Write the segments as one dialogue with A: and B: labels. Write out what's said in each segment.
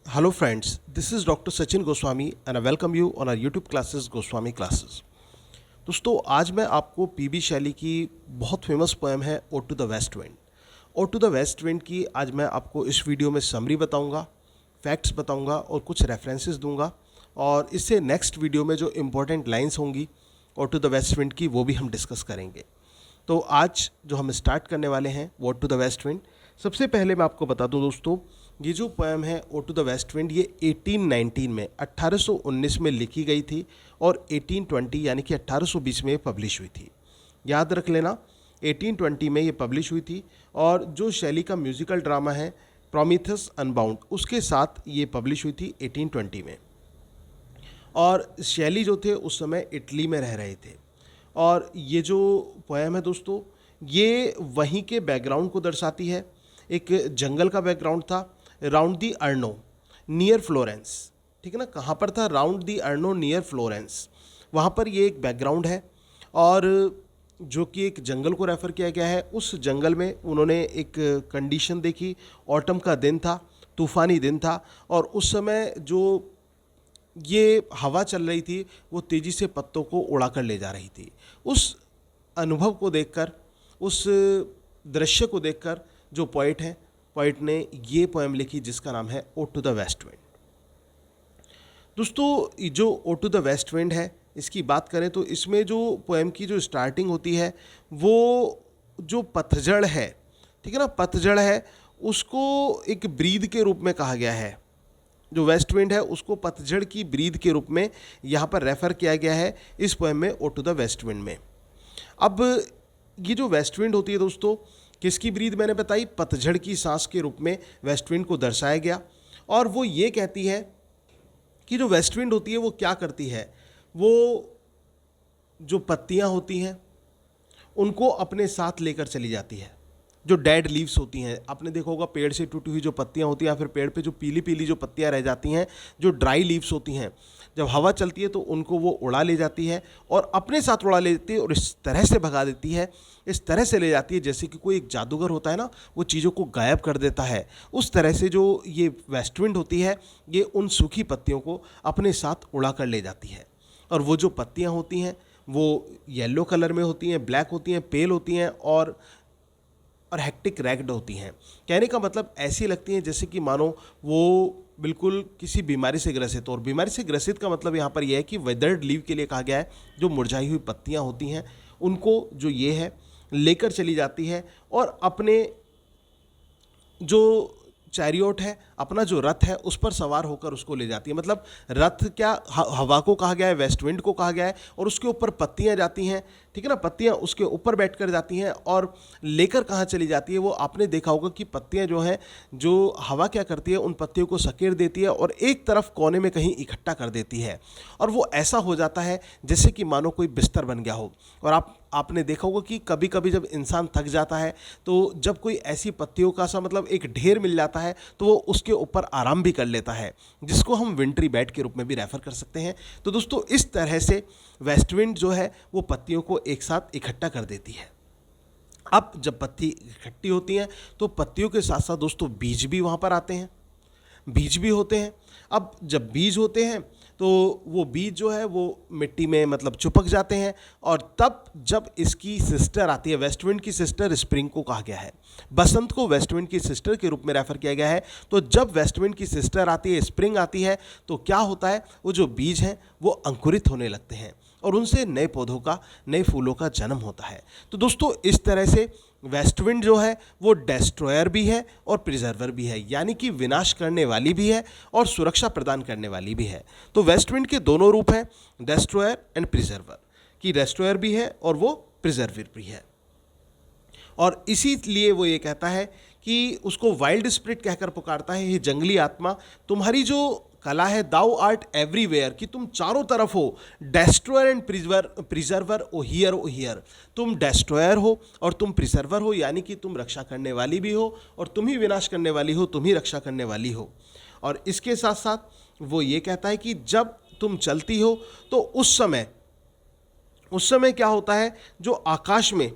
A: Hello friends, this is Dr. Sachin Goswami and I welcome you on our YouTube classes Goswami Classes। दोस्तों आज मैं आपको PB Shelley की बहुत famous poem है ode to the west wind. Ode to the west wind की आज मैं आपको इस वीडियो में समरी बताऊंगा, फैक्ट्स बताऊंगा और कुछ रेफरेंसेस दूंगा और इससे नेक्स्ट वीडियो में जो इम्पोर्टेंट लाइंस होंगी ode to the west wind की वो भी हम डिस्कस करेंगे। तो आज जो हम स्टार्ट करने वाले हैं वो टू द वेस्ट विंड। सबसे पहले मैं आपको बता दूं दोस्तों, ये जो पोएम है ode to the west wind ये 1819 में 1819 में लिखी गई थी और 1820 यानी कि 1820 में पब्लिश हुई थी। याद रख लेना 1820 में ये पब्लिश हुई थी और जो शैली का म्यूज़िकल ड्रामा है प्रोमीथस अनबाउंड उसके साथ ये पब्लिश हुई थी 1820 में। और शैली जो थे उस समय इटली में रह रहे थे और ये जो पोएम है दोस्तों ये वहीं के बैकग्राउंड को दर्शाती है। एक जंगल का बैकग्राउंड था राउंड दी अर्नो नियर फ्लोरेंस, ठीक है ना, कहाँ पर था? राउंड दी अर्नो नियर फ्लोरेंस, वहाँ पर ये एक बैकग्राउंड है और जो कि एक जंगल को रेफ़र किया गया है। उस जंगल में उन्होंने एक कंडीशन देखी, ऑटम का दिन था, तूफ़ानी दिन था और उस समय जो ये हवा चल रही थी वो तेज़ी से पत्तों को उड़ा कर ले जा रही थी। उस अनुभव को देखकर, उस दृश्य को देखकर जो पोइट ने ये पोएम लिखी जिसका नाम है ode to the west wind. दोस्तों जो ode to the west wind है इसकी बात करें तो इसमें जो पोएम की जो स्टार्टिंग होती है वो जो पतझड़ है, ठीक है ना, पतझड़ है उसको एक ब्रीद के रूप में कहा गया है। जो वेस्ट विंड है उसको पतझड़ की ब्रीद के रूप में यहाँ पर रेफ़र किया गया है इस पोएम में ode to the west wind में। अब ये जो वेस्ट विंड होती है दोस्तों किसकी ब्रीद मैंने बताई? पतझड़ की सांस के रूप में वेस्ट विंड को दर्शाया गया। और वो ये कहती है कि जो वेस्ट विंड होती है वो क्या करती है, वो जो पत्तियाँ होती हैं उनको अपने साथ लेकर चली जाती है। जो डेड लीव्स होती हैं, आपने देखा होगा पेड़ से टूटी हुई जो पत्तियां होती हैं या फिर पेड़ पे जो पीली पीली जो पत्तियां रह जाती हैं, जो ड्राई लीव्स होती हैं, जब हवा चलती है तो उनको वो उड़ा ले जाती है और अपने साथ उड़ा ले जाती है और इस तरह से भगा देती है, इस तरह से ले जाती है जैसे कि कोई एक जादूगर होता है ना, वो चीज़ों को गायब कर देता है। उस तरह से जो ये वेस्ट विंड होती है ये उन सूखी पत्तियों को अपने साथ उड़ा कर ले जाती है। और वो जो पत्तियाँ होती हैं वो येलो कलर में होती हैं, ब्लैक होती हैं, पेल होती हैं और हेक्टिक रैग्ड होती हैं। कहने का मतलब ऐसी लगती हैं जैसे कि मानो वो बिल्कुल किसी बीमारी से ग्रसित हो। और बीमारी से ग्रसित का मतलब यहाँ पर यह है कि वेदर्ड लीव के लिए कहा गया है। जो मुरझाई हुई पत्तियाँ होती हैं उनको जो ये है लेकर चली जाती है और अपने जो चैरियोट है, अपना जो रथ है उस पर सवार होकर उसको ले जाती है। मतलब रथ क्या, हवा को कहा गया है, वेस्ट विंड को कहा गया है और उसके ऊपर पत्तियां जाती हैं, ठीक है ना, पत्तियां उसके ऊपर बैठकर जाती हैं और लेकर कहाँ चली जाती है? वो आपने देखा होगा कि पत्तियां जो हैं, जो हवा क्या करती है उन पत्तियों को सकेर देती है और एक तरफ कोने में कहीं इकट्ठा कर देती है और वो ऐसा हो जाता है जैसे कि मानो कोई बिस्तर बन गया हो। और आपने देखा होगा कि कभी कभी जब इंसान थक जाता है तो जब कोई ऐसी पत्तियों का सा मतलब एक ढेर मिल जाता है तो वो उसके ऊपर आराम भी कर लेता है, जिसको हम विंटरी बेड के रूप में भी रेफर कर सकते हैं। तो दोस्तों इस तरह से वेस्ट विंड जो है वो पत्तियों को एक साथ इकट्ठा कर देती है। अब जब पत्ती इकट्ठी होती हैं तो पत्तियों के साथ साथ दोस्तों बीज भी वहाँ पर आते हैं, बीज भी होते हैं। अब जब बीज होते हैं तो वो बीज जो है वो मिट्टी में मतलब चिपक जाते हैं और तब जब इसकी सिस्टर आती है, वेस्ट विंड की सिस्टर स्प्रिंग को कहा गया है, बसंत को वेस्ट विंड की सिस्टर के रूप में रेफर किया गया है। तो जब वेस्ट विंड की सिस्टर आती है, स्प्रिंग आती है, तो क्या होता है? वो जो बीज हैं वो अंकुरित होने लगते हैं और उनसे नए पौधों का, नए फूलों का जन्म होता है। तो दोस्तों इस तरह से वेस्ट विंड जो है वो डेस्ट्रॉयर भी है और प्रिजर्वर भी है, यानी कि विनाश करने वाली भी है और सुरक्षा प्रदान करने वाली भी है। तो वेस्ट विंड के दोनों रूप हैं, डेस्ट्रॉयर एंड प्रिजर्वर, कि डेस्ट्रॉयर भी है और वो प्रिजर्वर भी है। और इसीलिए वो ये कहता है कि उसको वाइल्ड स्पिरिट कहकर पुकारता है, ये जंगली आत्मा, तुम्हारी जो कला है दाउ आर्ट एवरीवेयर, कि तुम चारों तरफ हो, destroyer and preserver O hear, तुम डेस्ट्रॉयर हो और तुम प्रिजर्वर हो, यानी कि तुम रक्षा करने वाली भी हो और तुम ही विनाश करने वाली हो, तुम ही रक्षा करने वाली हो। और इसके साथ साथ वो ये कहता है कि जब तुम चलती हो तो उस समय क्या होता है, जो आकाश में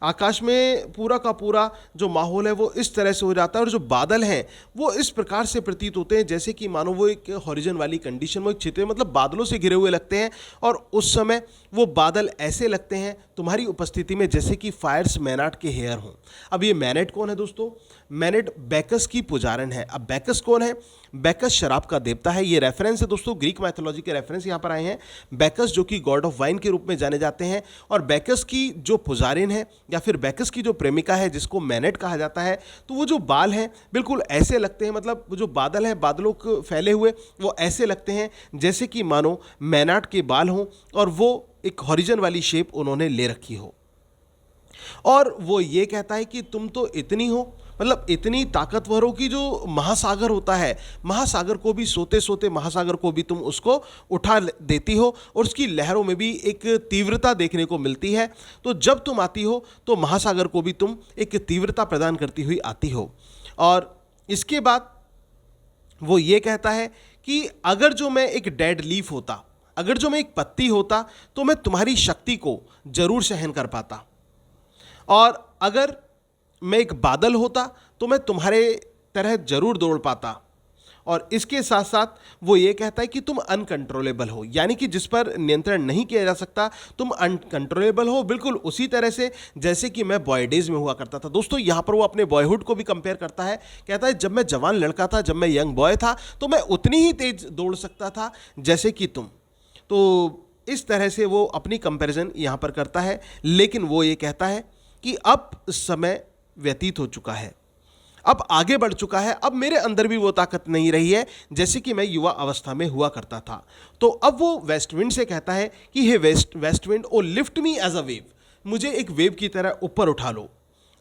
A: आकाश में पूरा का पूरा जो माहौल है वो इस तरह से हो जाता है, और जो बादल हैं वो इस प्रकार से प्रतीत होते हैं जैसे कि मानो वो एक हॉरिजन वाली कंडीशन में, एक छितरे मतलब बादलों से घिरे हुए लगते हैं। और उस समय वो बादल ऐसे लगते हैं तुम्हारी उपस्थिति में जैसे कि फायर्स मैनाट के हेयर हों। अब ये मैनेट कौन है दोस्तों? मैनेट बैकस की पुजारन है। अब बैकस कौन है? बैकस शराब का देवता है। ये रेफरेंस है दोस्तों, ग्रीक मैथोलॉजी के रेफरेंस यहाँ पर आए हैं। बैकस जो कि गॉड ऑफ वाइन के रूप में जाने जाते हैं, और बैकस की जो पुजारिन है या फिर बैकस की जो प्रेमिका है जिसको मैनेट कहा जाता है, तो वो जो बाल हैं बिल्कुल ऐसे लगते हैं, मतलब वो जो बादल हैं बादलों को फैले हुए वो ऐसे लगते हैं जैसे कि मानो मैनाट के बाल हों, और वो एक हॉरिजन वाली शेप उन्होंने ले रखी हो। और वो ये कहता है कि तुम तो इतनी हो, मतलब इतनी ताकतवर हो कि जो महासागर होता है, महासागर को भी सोते सोते महासागर को भी तुम उसको उठा देती हो, और उसकी लहरों में भी एक तीव्रता देखने को मिलती है। तो जब तुम आती हो तो महासागर को भी तुम एक तीव्रता प्रदान करती हुई आती हो। और इसके बाद वो ये कहता है कि अगर जो मैं एक डेड लीफ होता, अगर जो मैं एक पत्ती होता, तो मैं तुम्हारी शक्ति को जरूर सहन कर पाता, और अगर मैं एक बादल होता तो मैं तुम्हारे तरह जरूर दौड़ पाता। और इसके साथ साथ वो ये कहता है कि तुम अनकंट्रोलेबल हो, यानी कि जिस पर नियंत्रण नहीं किया जा सकता, तुम अनकंट्रोलेबल हो, बिल्कुल उसी तरह से जैसे कि मैं बॉय डेज में हुआ करता था। दोस्तों यहाँ पर वो अपने बॉयहुड को भी कंपेयर करता है, कहता है जब मैं जवान लड़का था, जब मैं यंग बॉय था, तो मैं उतनी ही तेज दौड़ सकता था जैसे कि तुम। तो इस तरह से वो अपनी कंपैरिजन यहाँ पर करता है, लेकिन वो ये कहता है कि अब समय व्यतीत हो चुका है, अब आगे बढ़ चुका है, अब मेरे अंदर भी वो ताकत नहीं रही है जैसे कि मैं युवा अवस्था में हुआ करता था। तो अब वो वेस्ट विंड से कहता है कि hey west wind, O lift me as a wave, मुझे एक वेव की तरह ऊपर उठा लो।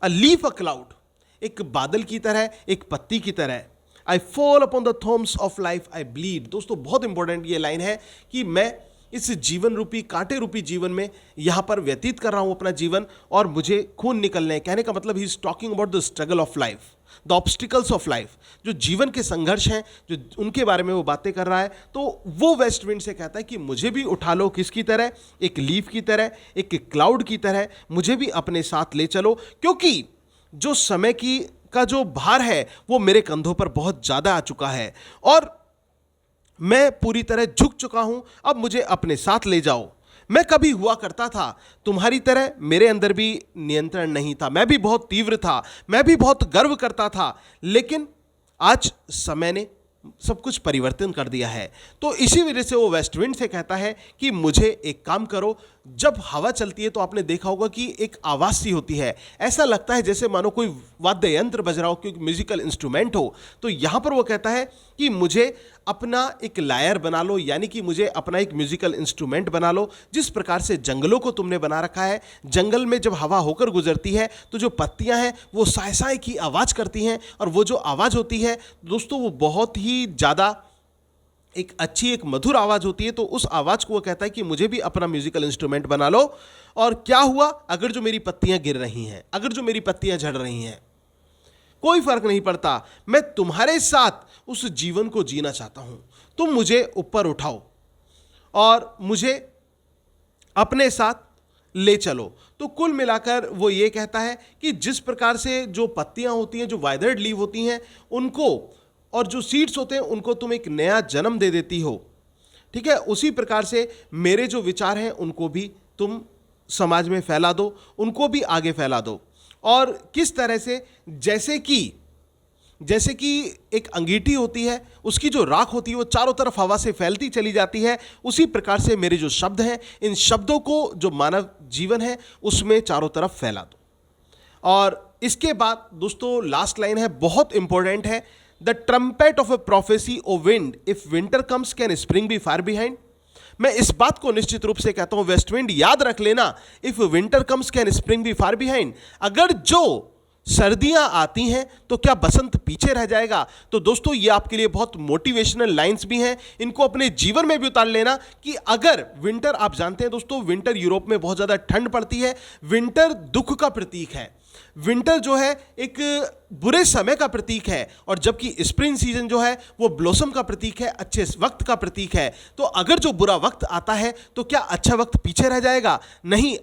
A: अ लीफ अ क्लाउड, एक बादल की तरह, एक पत्ती की तरह। I fall upon the thorns of life I bleed. दोस्तों बहुत इंपॉर्टेंट ये लाइन है कि मैं इस जीवन रूपी कांटे रूपी जीवन में यहाँ पर व्यतीत कर रहा हूँ अपना जीवन, और मुझे खून निकलने हैं। कहने का मतलब he is talking about the struggle of life, the obstacles of life, जो जीवन के संघर्ष हैं, जो उनके बारे में वो बातें कर रहा है। तो वो वेस्ट विंड से कहता है कि मुझे भी उठा लो, किसकी तरह? एक लीफ की तरह, एक क्लाउड की तरह, मुझे भी अपने साथ ले चलो, क्योंकि जो समय की का जो भार है वो मेरे कंधों पर बहुत ज़्यादा आ चुका है, और मैं पूरी तरह झुक चुका हूं, अब मुझे अपने साथ ले जाओ। मैं कभी हुआ करता था तुम्हारी तरह, मेरे अंदर भी नियंत्रण नहीं था, मैं भी बहुत तीव्र था, मैं भी बहुत गर्व करता था, लेकिन आज समय ने सब कुछ परिवर्तन कर दिया है। तो इसी वजह से वो वेस्ट विंड से कहता है कि मुझे एक काम करो, जब हवा चलती है तो आपने देखा होगा कि एक आवाज़ सी होती है, ऐसा लगता है जैसे मानो कोई वाद्य यंत्र बज रहा हो, कोई म्यूजिकल इंस्ट्रूमेंट हो। तो यहाँ पर वो कहता है कि मुझे अपना एक लायर बना लो, यानी कि मुझे अपना एक म्यूजिकल इंस्ट्रूमेंट बना लो, जिस प्रकार से जंगलों को तुमने बना रखा है। जंगल में जब हवा होकर गुजरती है तो जो पत्तियां हैं वो साय साय की आवाज़ करती हैं, और वो जो आवाज़ होती है दोस्तों वो बहुत ही ज़्यादा एक अच्छी, एक मधुर आवाज़ होती है। तो उस आवाज़ को वो कहता है कि मुझे भी अपना म्यूजिकल इंस्ट्रूमेंट बना लो। और क्या हुआ अगर जो मेरी पत्तियां गिर रही हैं, अगर जो मेरी पत्तियां झड़ रही हैं, कोई फर्क नहीं पड़ता, मैं तुम्हारे साथ उस जीवन को जीना चाहता हूं। तुम मुझे ऊपर उठाओ और मुझे अपने साथ ले चलो। तो कुल मिलाकर वो ये कहता है कि जिस प्रकार से जो पत्तियां होती हैं, जो वाइदर्ड लीव होती हैं, उनको और जो सीड्स होते हैं उनको तुम एक नया जन्म दे देती हो, ठीक है, उसी प्रकार से मेरे जो विचार हैं उनको भी तुम समाज में फैला दो, उनको भी आगे फैला दो। और किस तरह से, जैसे कि एक अंगीठी होती है, उसकी जो राख होती है वो चारों तरफ हवा से फैलती चली जाती है, उसी प्रकार से मेरे जो शब्द हैं, इन शब्दों को जो मानव जीवन है उसमें चारों तरफ फैला दो। और इसके बाद दोस्तों लास्ट लाइन है, बहुत इंपॉर्टेंट है, the trumpet of a prophecy O wind, if winter comes can spring be far behind. मैं इस बात को निश्चित रूप से कहता हूं वेस्ट विंड, याद रख लेना, if winter comes can spring be far behind, अगर जो सर्दियां आती हैं तो क्या बसंत पीछे रह जाएगा। तो दोस्तों ये आपके लिए बहुत मोटिवेशनल लाइंस भी हैं, इनको अपने जीवन में भी उतार लेना कि अगर विंटर, आप जानते हैं दोस्तों विंटर यूरोप में बहुत ज़्यादा ठंड पड़ती है, विंटर दुख का प्रतीक है, विंटर जो है एक बुरे समय का प्रतीक है, और जबकि स्प्रिंग सीजन जो है वो ब्लॉसम का प्रतीक है, अच्छे वक्त का प्रतीक है। तो अगर जो बुरा वक्त आता है तो क्या अच्छा वक्त पीछे रह जाएगा? नहीं,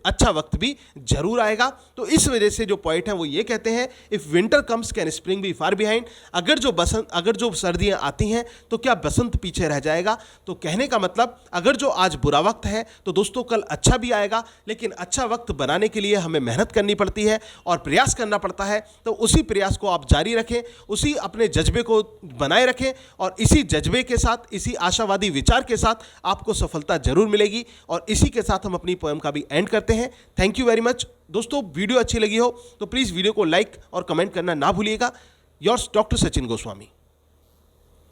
A: अच्छा वक्त भी जरूर आएगा। तो इस वजह से जो पॉइंट है वो ये कहते हैं, if winter comes can spring be far behind. अगर जो सर्दियां आती हैं तो क्या बसंत पीछे रह जाएगा? तो कहने का मतलब, अगर जो आज बुरा वक्त है तो दोस्तों कल अच्छा भी आएगा, लेकिन अच्छा वक्त बनाने के लिए हमें मेहनत करनी पड़ती है और प्रयास करना पड़ता है। तो उसी प्रयास को आप जारी रखें, उसी अपने जज्बे को बनाए रखें, और इसी जज्बे के साथ, इसी आशावादी विचार के साथ आपको सफलता जरूर मिलेगी। और इसी के साथ हम अपनी पोएम का भी एंड करते हैं। थैंक यू वेरी मच दोस्तों। वीडियो अच्छी लगी हो तो प्लीज़ वीडियो को लाइक और कमेंट करना ना भूलिएगा। Yours doctor Sachin Goswami.